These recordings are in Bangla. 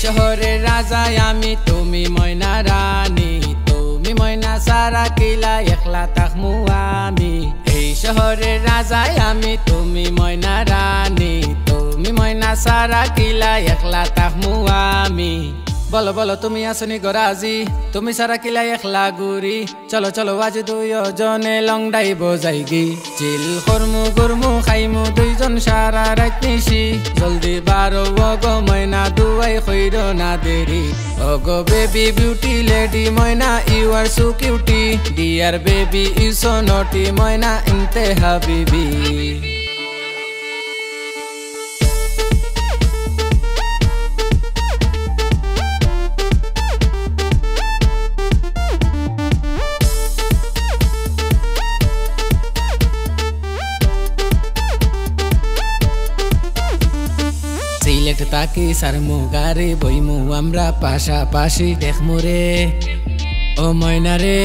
শহরের রাজাই আমি তুমি ময়না রানী তুমি ময়না সারা কিলা একলা থাকমু আমি এই শহরের রাজাই আমি তুমি ময়না রানী তুমি ময়না সারা কিলা একলা থাকমু আমি বলো বলো তুমি আসনি গরাজি তুমি সারা কিলা একলা গুরি চলো চলো আজ দুইজনে লং ডাইব যাইগি চিল করমু গুরমু খাইমু দুইজন সারা রাত নিশি জলদি বারো ওগো ময়না দুয়াই কইর না দেরি ওগো baby beauty lady Moyna you are so cutie dear baby you so naughty Moyna ইনতে হাবিবি সিলেট তাকি সারমু গারে বইমু আমরা পাশাপাশি দেখমু রে ও ময়না রে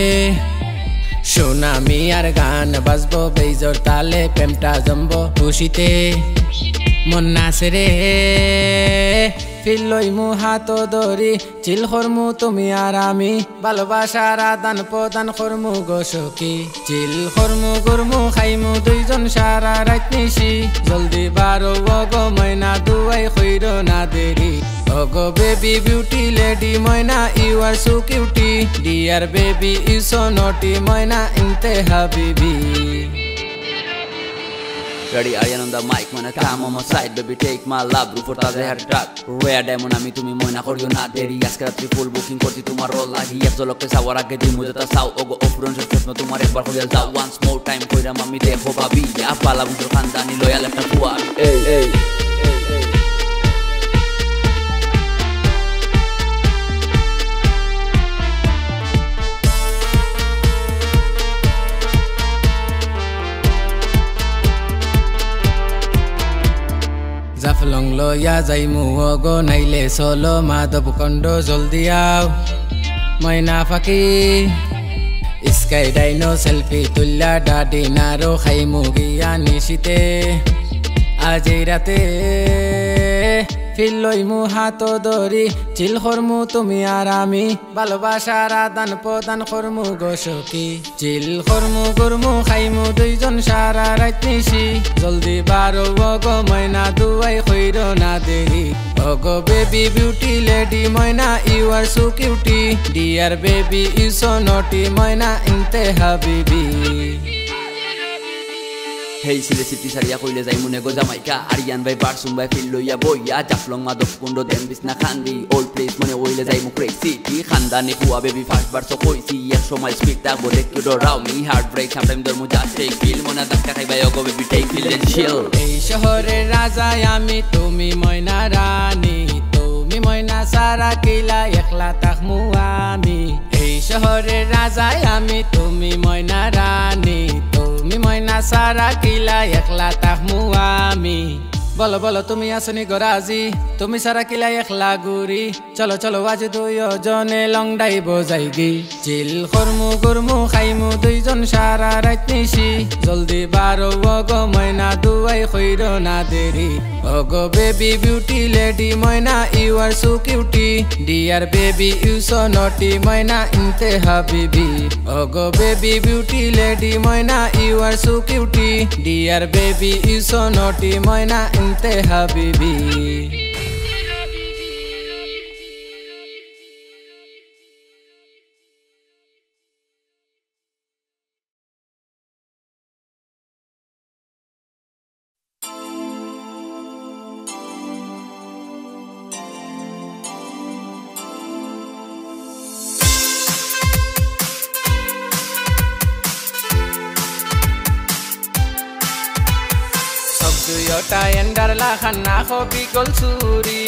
সোনামি আর গান বাজবো বেজোর তালে প্রেমটা জমবো খুশিতে মন নাচে রে ফিল লইমু হাত ধরি চিল করমু তুমি আর আমি ভালোবাসার আদান প্রদান করমু গো সখী চিল করমু গুরমু খাইমু দুইজন সারা রাত নিশি জলদি বারো ওগো ময়না দুয়াই কইর না দেরি ওগো baby beauty lady Moyna you are so cutie dear baby you so naughty Moyna ইনতে হাবিবি Ready, Aryan on the mic, man, come on my side, baby, take my love, before the hair track. Rare diamond, আমি তুমি ময়না করিও না দেরি আজকে রাত্রি ফুল বুকিং করছি তোমার রোল লাগি এক ঝলকে সাওয়ার আগে দিই মুজে তা সাও ওগো অফরন সব তোমার একবার কইয়া যাও ওয়ান্স মোর টাইম কইরা মামি দেখো ভাবি আপালা বুঝো খানদানি লয়াল একটা ফুয়া এই এই জাফলং লয়া যাইমু ওগো নাইলে চলো মাধব কণ্ড জলদি আও ময়না ফাঁকি স্কাই ডাইনো সেলফি তুল্লা ডাডি নারো খাইমু গিয়া নিশিতে আজি রাতে ফিল লইমু হাত ধরি চিল করমু তুমি আর আমি ভালোবাসার আদান প্রদান করমু গো সখী চিল করমু গুরমু খাইমু দুইজন সারা রাত নিশি জলদি বারো ওগো ময়না দুয়াই কইর না দেরি ওগো baby beauty lady Moyna you are so cutie dear baby you so naughty Moyna ইনতে হাবিবি Hey sile city saria কইলে যাই মনে গো জামাইকা আরিয়ান ভাই পারসুম ভাই ফিল লইয়া বইয়া জাফলং মাদক কুন্ড দেন বিছনা খান্দি ওল্ড প্লেস মনে ওইলে যাই মু ক্রেজি কি খানদানি কুয়া বেবি ফার্স্ট বার সো কইছি এক সময় স্পিড তা বলে কি ডরাও মি হার্ট ব্রেক সামটাইম দর মু জাস্ট টেক ফিল মনে ধাক্কা খাই ভাই ওগো বেবি টেক ফিল এন্ড চিল এই শহরের রাজাই আমি তুমি ময়না রানী তুমি ময়না সারা কিলা একলা থাকমু আমি এই শহরের রাজাই আমি তুমি ময়না রানী তুমি ময়না সারা কিলা একলা থাকমু আমি বলো বলো তুমি আসনি গরাজি তুমি সারা কিলা একলা গুরি চলো চলো আজ দুইজনে লং ডাইব যাইগি চিল করমু গুরমু খাইমু দুইজন সারা রাত নিশি জলদি বারো ওগো ময়না দুয়াই কইর না দেরি ওগো baby beauty lady Moyna you are so cutie dear baby you so naughty Moyna ইনতে হাবিবি ওগো baby beauty lady Moyna you are so cutie dear baby you so naughty Moyna ইনতে হাবিবি দুইটা এন্ডার লাখানা হবি গল চুরি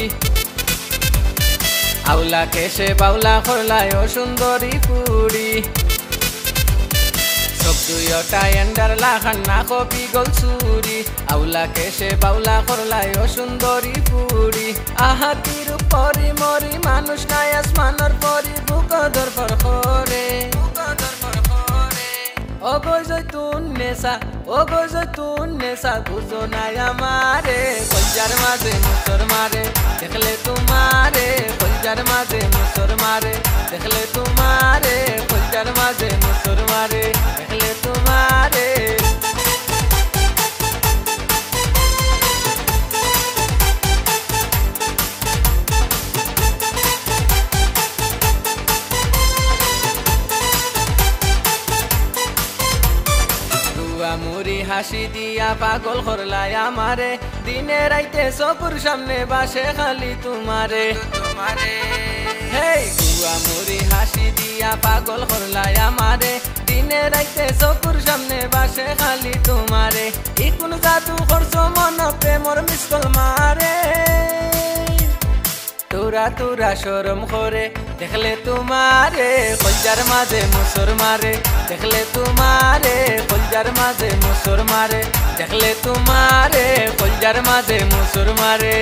আউলা কেসে বাউলা করলায় সুন্দরী পুরি সব দুইটা এন্ডার লাখানা হবি গল চুরি আউলা কেসে বাউলা করলায় সুন্দরী পুরি আহাতির পরি মরি মানুষ নাই আসমানের পরি বুক দরপর করে ওগো জৈতুন নেশা বুঝো নাই আমারে কলজার মাঝে মুসর মারে দেখলে তোমারে কলজার মাঝে মুসর মারে দেখলে তোমারে কলজার মাঝে মুসর মারে দেখলে তোমারে মুড়ি হাসি দিয়া পাগল করলাই আমারে দিনে রাইতে চকুর সামনে বাসে খালি তোমারে তোমারে হেই গুয়া মুড়ি হাসি দিয়া পাগল করলাই আমারে দিনে রাইতে চকুর সামনে বাসে খালি তোমারে ই কোন জাদু করছো মন প্রেমর মিসকল মারে তোরা তোরা শরম করে দেখলে তোমারে কলজার মাঝে মুসর মারে দেখলে তোমারে কলজার মাঝে মুসর মারে দেখলে তোমারে কলজার মাঝে মুসর মারে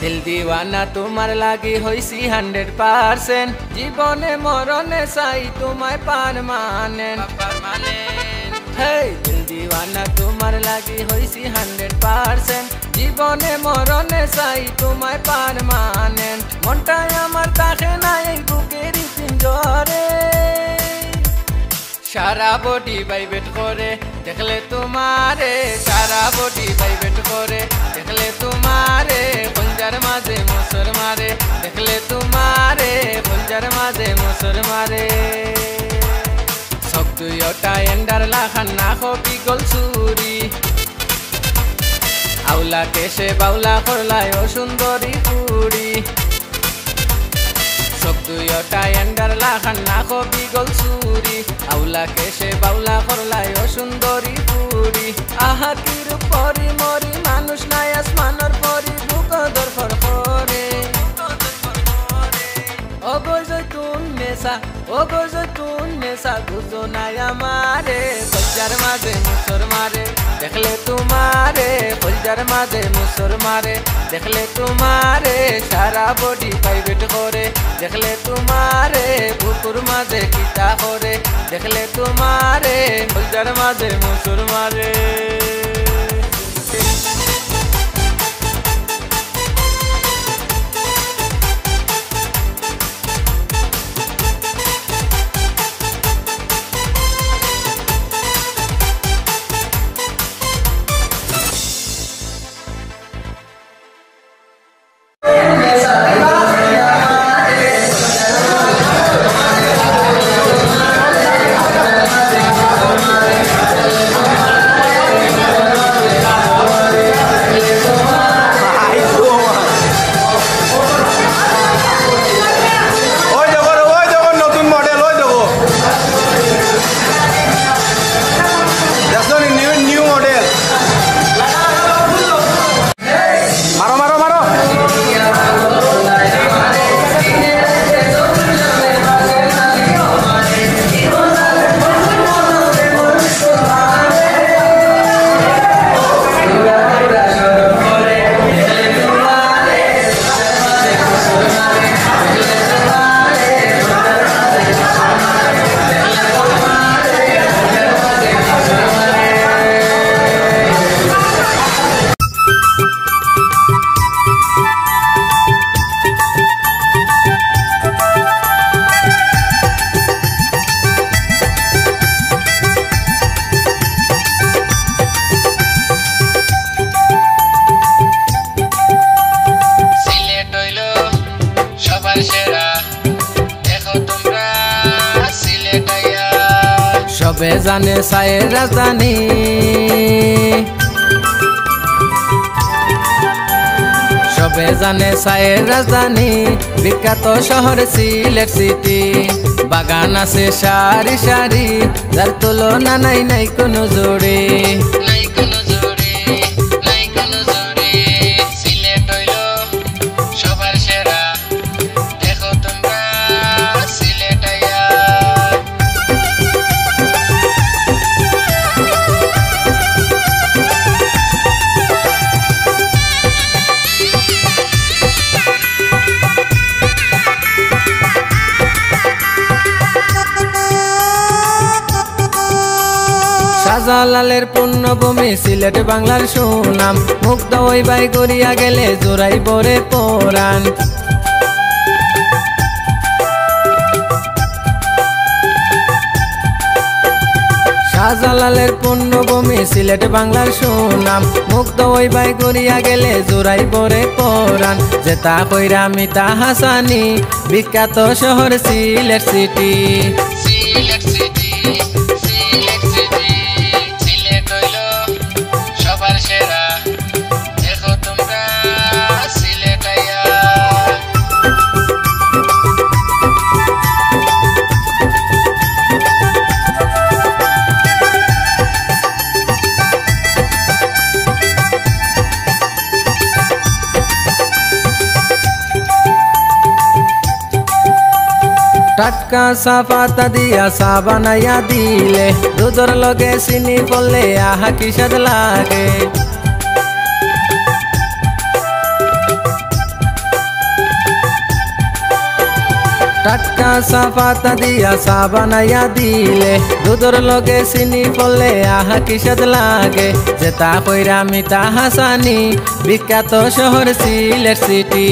दिल दीवाना तुम्हार लागी होइसी 100% जीवने मरने साई तुम्हारे परमानेंट हे दिल दीवाना तुम्हार लागी होइसी 100% जीवने मरने साई तुम्हारे परमानेंट मनटाय आमार ताके ना এই বুকেরই পিঞ্জরে সারা বডি ভাইব্রেট করে দেখলে তোমারে সারা বডি ভাইব্রেট করে দেখলে তোমারে কলজার মাঝে মুসর মারে দেখলে তোমারে কলজার মাঝে মুসর মারে সবতুইটা এন্ডার লাখান না হবি গল চুরি আউলা কেসে বাউলা করলায় ও সুন্দরী কুড়ি সবতুইটা এন্ডার লাখান না হবি গল চুরি আউলা কেসে বাউলা করলায় ও সুন্দরী কুড়ি আহা কি রূপ পরি মরি মানুষ নাই আসমানের পরি বুক দরফর করে ও গজতুন নেশা বুঝো নাই আমারে কলজার মাঝে মুসর মারে দেখলে তোমারে কলজার মাঝে মুসর মারে দেখলে তোমারে সারা বডি ভাইব্রেট করে দেখলে তোমারে বুকুর মাঝে কিতা করে দেখলে তোমারে কলজার মাঝে মুসর মারে সবে জানে সায়ের রাজধানী সবে জানে সায়ের রাজধানী বিখ্যাত শহর সিলেট সিটি বাগান আছে সারি সারি যার তুলনা নাই নাই কোনো জোড়ে সিলেট হইল সবার সেরা দেখো তোমরা সিলেট আইয়া শাহজালালের পুণ্যভূমি সিলেট বাংলার সুনাম মুগ্ধ ওই বাই গড়িয়া গেলে জোড়াই বরে পরাণ শাহজালালের পুণ্যভূমি সিলেট বাংলার সুনাম মুগ্ধ ওই বাই গড়িয়া গেলে জোড়াই বরে পরাণ যেতা কইরা মিতা হাসানি বিখ্যাত শহর সিলেট সিটি টাটকা সাফাতা দিয়া চা বানাইয়া দিলে দুধর লগে চিনি পড়লে আহা কি স্বাদ লাগে টাটকা সাফাতা দিয়া চা বানাইয়া দিলে দুধর লগে চিনি পড়লে আহা কি স্বাদ লাগে যেতা কইরা মিতা হাসানি বিখ্যাত শহর সিলেট সিটি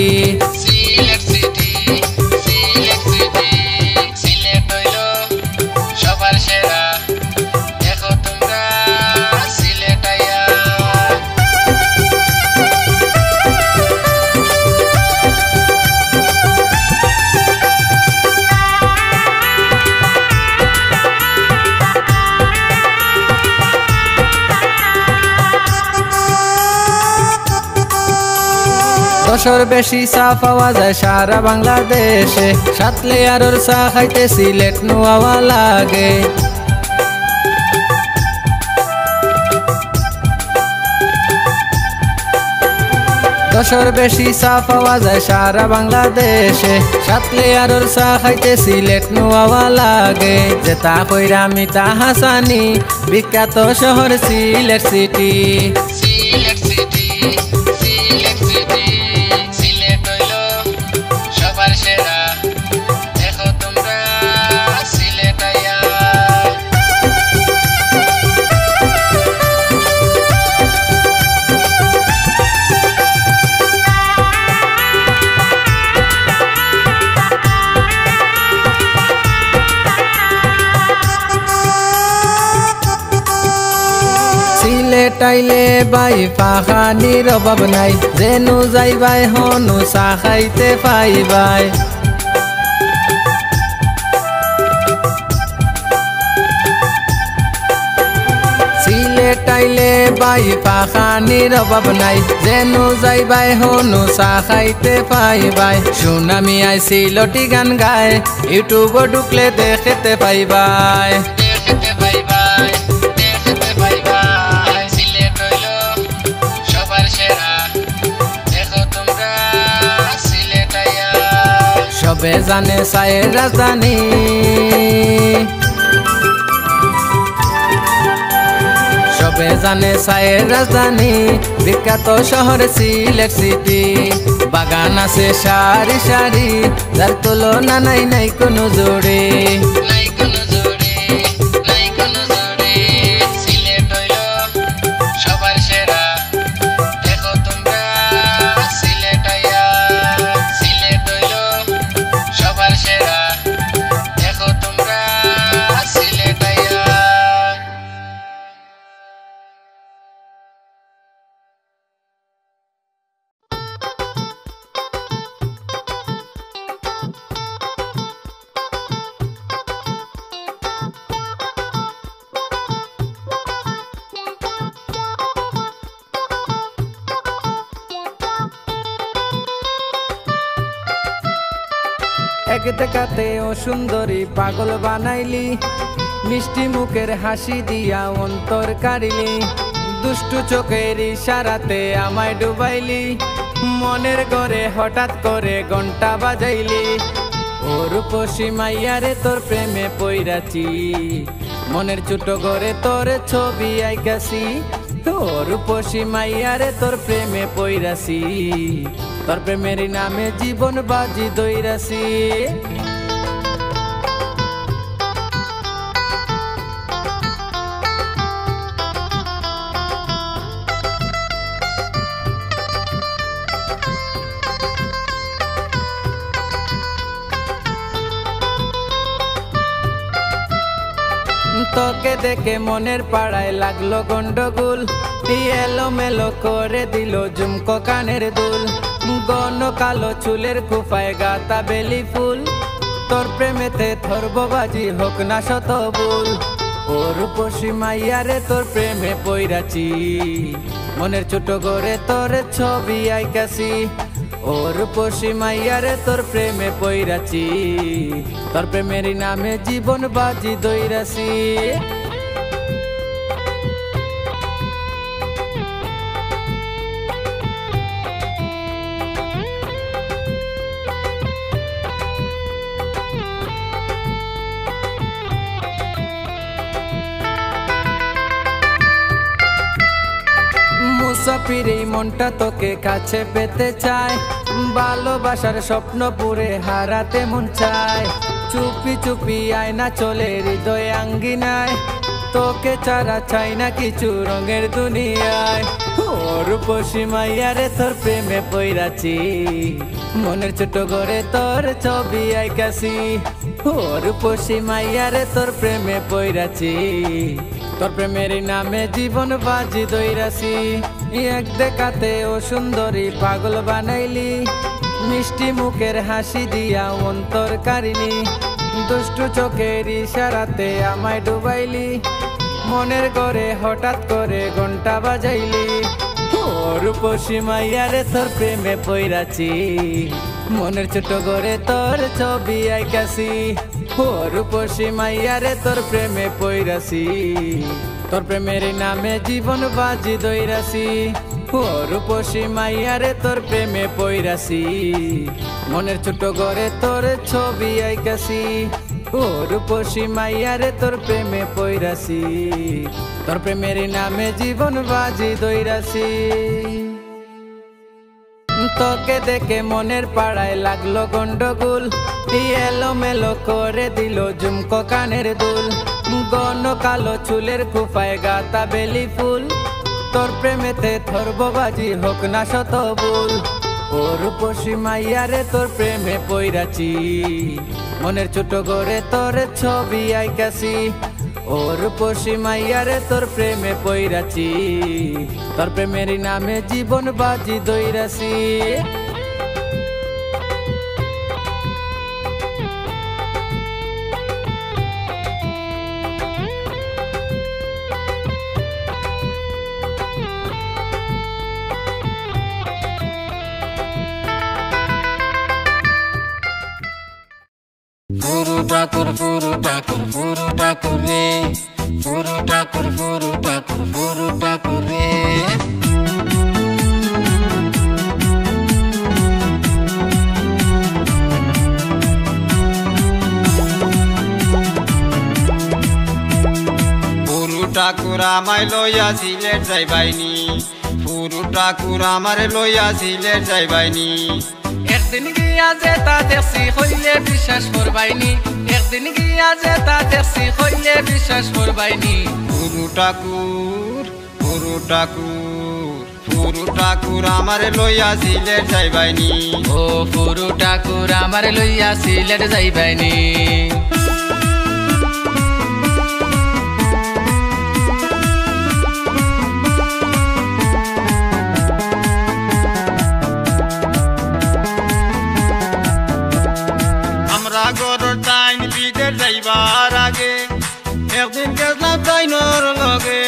দশর বেশি চা পাওয়া যায় সারা বাংলাদেশে সাত লেয়ারের চা খাইতে সিলেট নোয়াওয়া লাগে দশর বেশি চা পাওয়া যায় সারা বাংলাদেশে সাত লেয়ারের চা খাইতে সিলেট নোয়াওয়া লাগে যেতা কইরা মিতা হাসানি বিখ্যাত শহর সিলেট সিটি টাইলে বাই পাখানির অভাব নাই যেনু যাইবাই হনু চা খাইতে পাইবাই সিলেট টাইলে বাই পাখানির অভাব নাই যেনু যাইবাই হনু চা খাইতে পাইবাই সুনামি আই সিলটি গান গায় ইউটিউব ঢুকলে দেখতে পাইবাই সবে জানে চায়ের রাজধানী সবে জানে চায়ের রাজধানী বিখ্যাত শহর সিলেট সিটি বাগান আছে সারি সারি যার তুলনা নাই নাই কোনো জোড়ে এক দেখাতে ও সুন্দরী পাগল বানাইলি মিষ্টি মুখের হাসি দিয়া অন্তর কাড়িলি দুষ্টু চোখের ইশারাতে আমায় ডুবাইলি মনের ঘরে হঠাৎ করে ঘন্টা বাজাইলি ও রূপসী মাইয়ারে তোর প্রেমে পইরাছি মনের ছোট ঘরে তোর ছবি আইকাছি ও রূপসী মাইয়ারে তোর প্রেমে পইরাছি তোর প্রেমের নামে জীবন বাজি দইরাছি তোকে দেখে মনের পাড়ায় লাগলো গন্ডগোল, এলো মেলো করে দিল ঝুমকো কানের দুল, ঘন কালো চুলের খোপায় গাতা বেলি ফুল, তোর প্রেমেতে থর্ববাজি হোক না শত ভুল। ও রূপসী মাইয়া রে তোর প্রেমে পইরাছি, মনের ছোট করে তোর ছবি আইকাছি। ও রূপসী মাইয়া রে তোর প্রেমে পইরাছি, তোর প্রেমের নামে জীবন বাজি দইরাছি। মুসাফির এই মনটা তোকে কাছে পেতে চায়, ভালোবাসার স্বপ্ন পুরে হারাতে মন চায়। চুপি চুপি আয়না চলে হৃদয় আঙ্গিনায়, তোকে ছাড়া চাই না কিছু রঙের দুনিয়ায়। ও রূপসী মাইয়া রে তোর প্রেমে পইরাছি, মনের ছোট ঘরে তোর ছবি আইকাছি। ও রূপসী মাইয়া রে তোর প্রেমে পইরাছি, তোর প্রেমের নামে জীবন বাজি দইরাছি। এক দেখাতে ও সুন্দরী পাগল বানাইলি, মিষ্টি মুখের হাসি দিয়া অন্তর কারিনি, দুষ্টু চোখের ইশারাতে আমায় ডুবাইলি, মনের ঘরে হঠাৎ করে ঘন্টা বাজাইলি। ও রূপসী মাইয়া রে তোর প্রেমে পইরাছি, মনের ছোট ঘরে তোর ছবি আইকাছি। ও রূপসী মাইয়া রে তোর প্রেমে পইরাছি, তোর প্রেমের নামে জীবন বাজি দইরাছি। ও রূপসী মাইয়া রে তোর প্রেমে পইরাছি, মনের ছোট ঘরে তোর ছবি আইকাছি। ও রূপসী মাইয়া রে তোর প্রেমে পইরাছি, তোর প্রেমের নামে জীবন বাজি দইরাছি। তোকে দেখে মনের পাড়ায় লাগলো গন্ডগোল, এলো মেলো করে দিল ঝুমকো কানের দুল, ঘন কালো চুলের খোপায় গাতা বেলি ফুল, তোর প্রেমেতে থর্ববাজি হোক না শত ভুল। ও রূপসী মাইয়া রে তোর প্রেমে পইরাছি, মনের ছোট ঘরে তোর ছবি আইকাছি। ও রূপসী মাইয়া রে তোর প্রেমে পইরাছি, তোর প্রেমের নামে জীবন বাজি দইরাছি। ফুরু ঠাকুর ফুরু ঠাকুর ফুরু ঠাকুর রে, ফুরু ঠাকুর ফুরু ঠাকুর ফুরু ঠাকুর রে। ফুরু ঠাকুর আমায় লইয়া সিলেট যাইবাইনি, ফুরু ঠাকুর আমারে লইয়া সিলেট যাইবাইনি। একদিন গিয়া যে তা দেখছি হইলে বিশ্বাস করবাইনি, একদিন গিয়া যে তা দেখছি হইলে বিশ্বাস করবাইনি। ফুরু ঠাকুর ফুরু ঠাকুর ফুরু ঠাকুর আমারে লইয়া সিলেট যাইবাইনি। ও ফুরু ঠাকুর আমারে লইয়া সিলেট যাইবাইনি। যাইবার আগে একদিন গেলাম তাইনর লগে,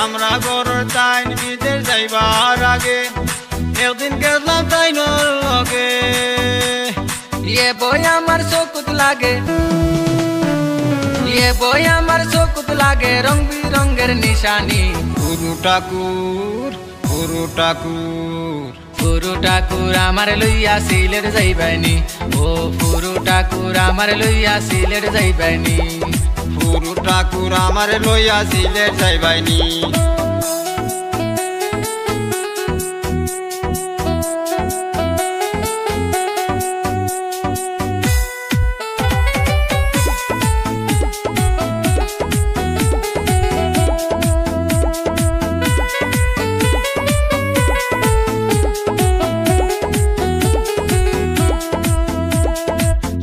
আমরা গরর তাইন বিদেশ যাইবার আগে একদিন গেলাম তাইনর লগে। ইয়ে বই আমার চকুত লাগে, ইয়ে বই আমার চকুত লাগে রং বিরঙ্গের নিশানি। ফুরু ঠাকুর ফুরু ঠাকুর ফুরু ঠাকুর আমার লইয়া সিলেট যাইবাইনি। ও ফুরু ঠাকুর আমার লইয়া সিলেট যাইবাইনি। ফুরু ঠাকুর আমার লইয়া সিলেট যাইবাইনি।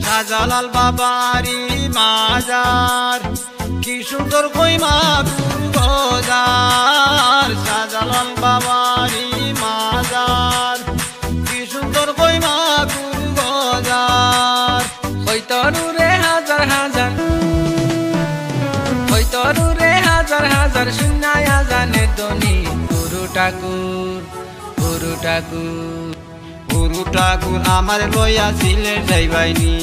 শাহজালাল বাবারি মাজার সুন্দর কইমা গজার শাহজালাল বাবারি মাজার কি সুন্দর কইমা গজার হইতরুরে হাজার হাজার হইতরুরে হাজার হাজার শুনায় আজানের ধ্বনি গুরু ঠাকুর গুরু ঠাকুর গুরু ঠাকুর আমার লইয়া সিলেট যাইবাইনি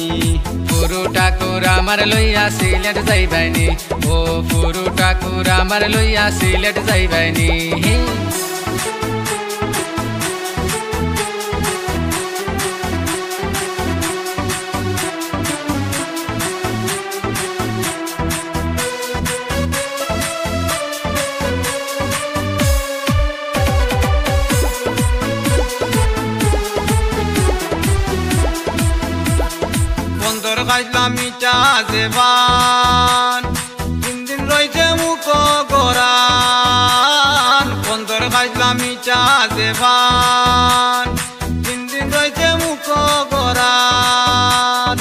গুরু ঠাকুর আমার লইয়া সিলেট যাইবাইনি ও গুরু ঠাকুর আমার লইয়া সিলেট যাইবাইনি বন্দর গাইলাম মিটা দেবান তিন দিন রয়েছে মুখ গরান বন্দর গাইলাম মিটা দেবান তিন দিন রয়েছে মুখ গরান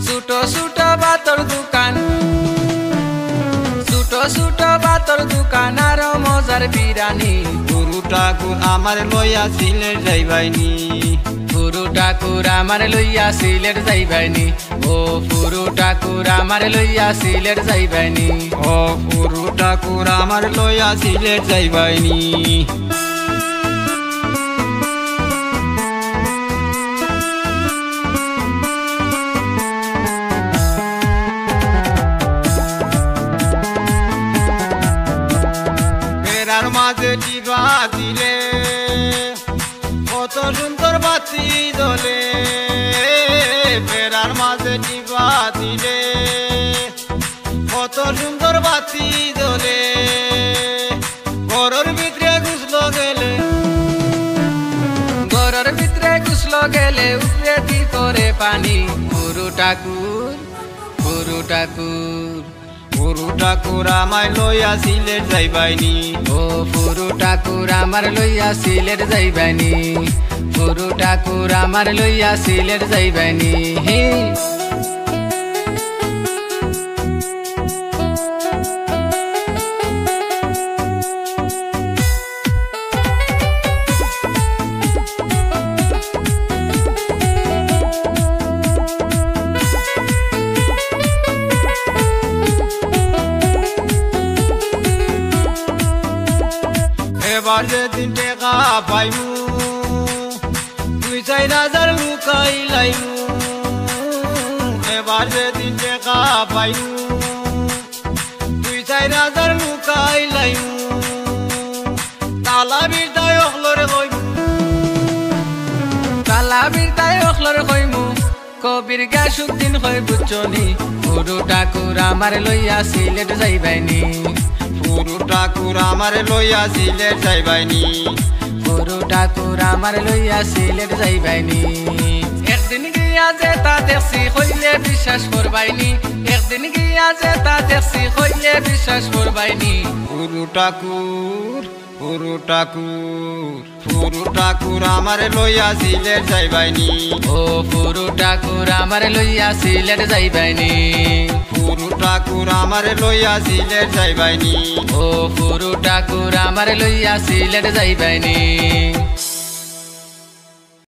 ছোট ছোট বাতর দোকান ছোট ছোট বাতর দোকান আর মজার বিরানি গুরু ঠাকুর আমার লইয়া সিলেট যাইবাইনি গুরু ঠাকুর আমার লইয়া সিলেট যাইবাইনি ও গুরু ঠাকুর আমার লইয়া সিলেট যাইবাইনি ও গুরু ঠাকুর আমার লইয়া সিলেট যাইবাইনি বেড়ার মাঝে টিবা দিলে কত সুন্দর বাতি জ্বলে বেড়ার মাঝে টিবা দিলে কত সুন্দর বাতি জ্বলে ঘরের ভিতরে ঘুষলো গেলে ঘরের ভিতরে ঘুষলো গেলে উপরে দি করে পানি গুরু ঠাকুর গুরু ঠাকুর গুরু ঠাকুর আমায় লইয়া সিলেট যাইবাইনি ও গুরু ঠাকুর আমার লইয়া সিলেট যাইবাইনি গুরু ঠাকুর আমার লইয়া সিলেট যাইবাইনি এবার যেদিন টেকা পাইমু 2-4 হাজার লুকাই লাইমু এবার যেদিন টেকা পাইমু 2-4 হাজার লুকাই লাইমু তালা বিরদায় অখলরে কইমু তালা বিরদায় অখলরে কইমু কবির গাসুদ্দিন কই বুঝনি গুরু ঠাকুর আমার লইয়া সিলেট যাইবাইনি গুরু ঠাকুর আমার লইয়া সিলেট যাইবাইনি গুরু ঠাকুর আমার লইয়া সিলেট যাইবাইনি একদিন গিয়া যে তা দেখছি হইলে বিশ্বাস করবাইনি একদিন গিয়া যে তা দেখছি হইলে বিশ্বাস করবাইনি গুরু ঠাকুর গুরু ঠাকুর গুরু ঠাকুর আমার লইয়া সিলেট যাইবাইনি ও গুরু ঠাকুর আমার লইয়া সিলেট যাইবাইনি গুরু ঠাকুর আমার লইয়া সিলেট যাইবাইনি ও গুরু ঠাকুর আমার লইয়া সিলেট যাইবাইনি